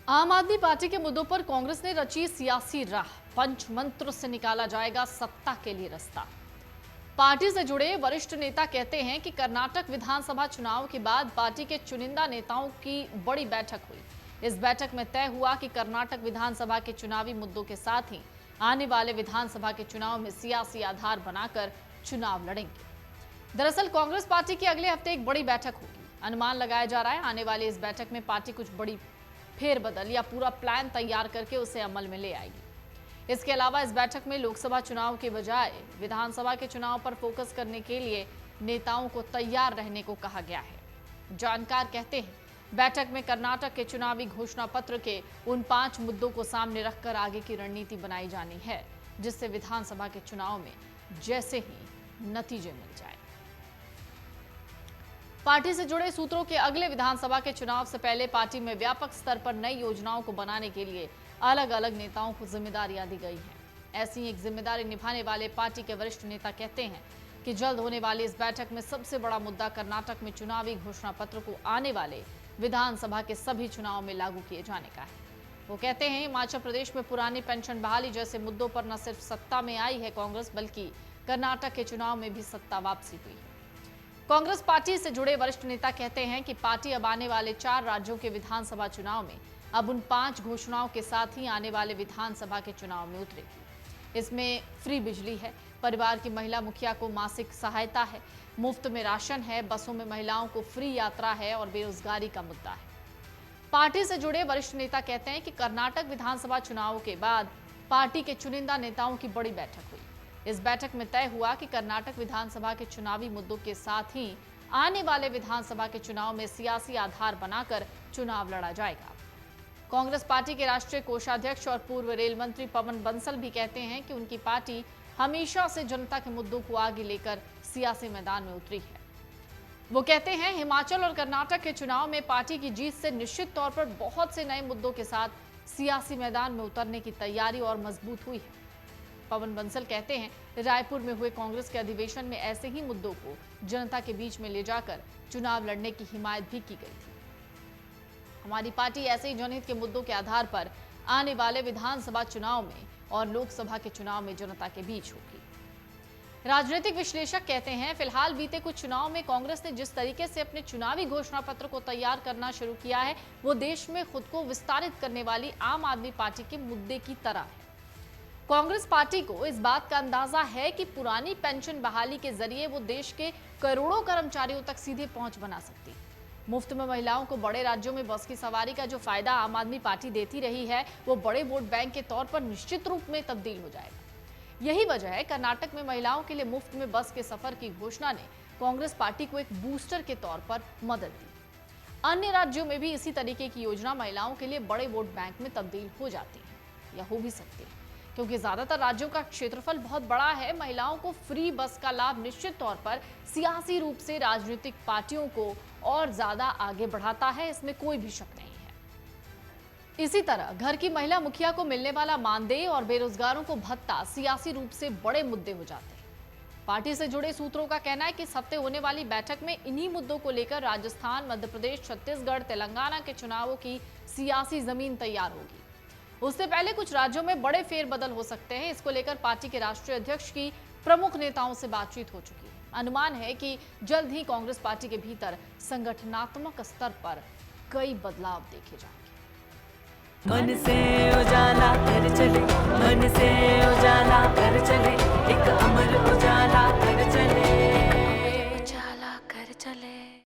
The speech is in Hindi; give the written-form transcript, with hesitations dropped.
आम आदमी पार्टी के मुद्दों पर कांग्रेस ने रची सियासी राह। पंचमंत्र से निकाला जाएगा सत्ता के लिए रास्ता। पार्टी से जुड़े वरिष्ठ नेता कहते हैं कि कर्नाटक विधानसभा चुनाव के बाद पार्टी के चुनिंदा नेताओं की बड़ी बैठक हुई। इस बैठक में तय हुआ कि कर्नाटक विधानसभा के चुनावी मुद्दों के साथ ही आने वाले विधानसभा के चुनाव में सियासी आधार बनाकर चुनाव लड़ेंगे। दरअसल कांग्रेस पार्टी की अगले हफ्ते एक बड़ी बैठक होगी। अनुमान लगाया जा रहा है आने वाली इस बैठक में पार्टी कुछ बड़ी फेरबदल या पूरा प्लान तैयार करके उसे अमल में ले आएगी। इसके अलावा इस बैठक में लोकसभा चुनाव के बजाय विधानसभा के चुनाव पर फोकस करने के लिए नेताओं को तैयार रहने को कहा गया है। जानकार कहते हैं बैठक में कर्नाटक के चुनावी घोषणा पत्र के उन 5 मुद्दों को सामने रखकर आगे की रणनीति बनाई जानी है, जिससे विधानसभा के चुनाव में जैसे ही नतीजे मिल जाए। पार्टी से जुड़े सूत्रों के अगले विधानसभा के चुनाव से पहले पार्टी में व्यापक स्तर पर नई योजनाओं को बनाने के लिए अलग अलग नेताओं को जिम्मेदारियां दी गई हैं। ऐसी ही एक जिम्मेदारी निभाने वाले पार्टी के वरिष्ठ नेता कहते हैं कि जल्द होने वाली इस बैठक में सबसे बड़ा मुद्दा कर्नाटक में चुनावी घोषणा पत्र को आने वाले विधानसभा के सभी चुनाव में लागू किए जाने का है। वो कहते हैं हिमाचल प्रदेश में पुरानी पेंशन बहाली जैसे मुद्दों पर न सिर्फ सत्ता में आई है कांग्रेस, बल्कि कर्नाटक के चुनाव में भी सत्ता वापसी हुई है। कांग्रेस पार्टी से जुड़े वरिष्ठ नेता कहते हैं कि पार्टी अब आने वाले 4 राज्यों के विधानसभा चुनाव में अब उन 5 घोषणाओं के साथ ही आने वाले विधानसभा के चुनाव में उतरेगी। इसमें फ्री बिजली है, परिवार की महिला मुखिया को मासिक सहायता है, मुफ्त में राशन है, बसों में महिलाओं को फ्री यात्रा है और बेरोजगारी का मुद्दा है। पार्टी से जुड़े वरिष्ठ नेता कहते हैं कि कर्नाटक विधानसभा चुनाव के बाद पार्टी के चुनिंदा नेताओं की बड़ी बैठक हुई। इस बैठक में तय हुआ कि कर्नाटक विधानसभा के चुनावी मुद्दों के साथ ही आने वाले विधानसभा के चुनाव में सियासी आधार बनाकर चुनाव लड़ा जाएगा। कांग्रेस पार्टी के राष्ट्रीय कोषाध्यक्ष और पूर्व रेल मंत्री पवन बंसल भी कहते हैं कि उनकी पार्टी हमेशा से जनता के मुद्दों को आगे लेकर सियासी मैदान में उतरी है। वो कहते हैं हिमाचल और कर्नाटक के चुनाव में पार्टी की जीत से निश्चित तौर पर बहुत से नए मुद्दों के साथ सियासी मैदान में उतरने की तैयारी और मजबूत हुई है। पवन बंसल कहते हैं रायपुर में हुए कांग्रेस के अधिवेशन में ऐसे ही मुद्दों को जनता के बीच में ले जाकर चुनाव लड़ने की हिमायत भी की गई थी। हमारी पार्टी ऐसे ही जनहित के मुद्दों के आधार पर आने वाले विधानसभा चुनाव में और लोकसभा के चुनाव में जनता के बीच होगी। राजनीतिक विश्लेषक कहते हैं फिलहाल बीते कुछ चुनाव में कांग्रेस ने जिस तरीके से अपने चुनावी घोषणा पत्र को तैयार करना शुरू किया है वो देश में खुद को विस्तारित करने वाली आम आदमी पार्टी के मुद्दे की तरह है। कांग्रेस पार्टी को इस बात का अंदाजा है कि पुरानी पेंशन बहाली के जरिए वो देश के करोड़ों कर्मचारियों तक सीधे पहुंच बना सकती है। मुफ्त में महिलाओं को बड़े राज्यों में बस की सवारी का जो फायदा आम आदमी पार्टी देती रही है वो बड़े वोट बैंक के तौर पर निश्चित रूप में तब्दील हो जाएगा। यही वजह है कर्नाटक में महिलाओं के लिए मुफ्त में बस के सफर की घोषणा ने कांग्रेस पार्टी को एक बूस्टर के तौर पर मदद दी। अन्य राज्यों में भी इसी तरीके की योजना महिलाओं के लिए बड़े वोट बैंक में तब्दील हो जाती है या हो भी सकती है, क्योंकि ज्यादातर राज्यों का क्षेत्रफल बहुत बड़ा है। महिलाओं को फ्री बस का लाभ निश्चित तौर पर सियासी रूप से राजनीतिक पार्टियों को और ज्यादा आगे बढ़ाता है, इसमें कोई भी शक नहीं है। इसी तरह घर की महिला मुखिया को मिलने वाला मानदेय और बेरोजगारों को भत्ता सियासी रूप से बड़े मुद्दे हो जाते हैं। पार्टी से जुड़े सूत्रों का कहना है कि इस हफ्ते होने वाली बैठक में इन्हीं मुद्दों को लेकर राजस्थान, मध्य प्रदेश, छत्तीसगढ़, तेलंगाना के चुनावों की सियासी जमीन तैयार होगी। उससे पहले कुछ राज्यों में बड़े फेरबदल हो सकते हैं। इसको लेकर पार्टी के राष्ट्रीय अध्यक्ष की प्रमुख नेताओं से बातचीत हो चुकी है। अनुमान है कि जल्द ही कांग्रेस पार्टी के भीतर संगठनात्मक स्तर पर कई बदलाव देखे जाएंगे। मन से उजाला कर चले, मन से उजाला कर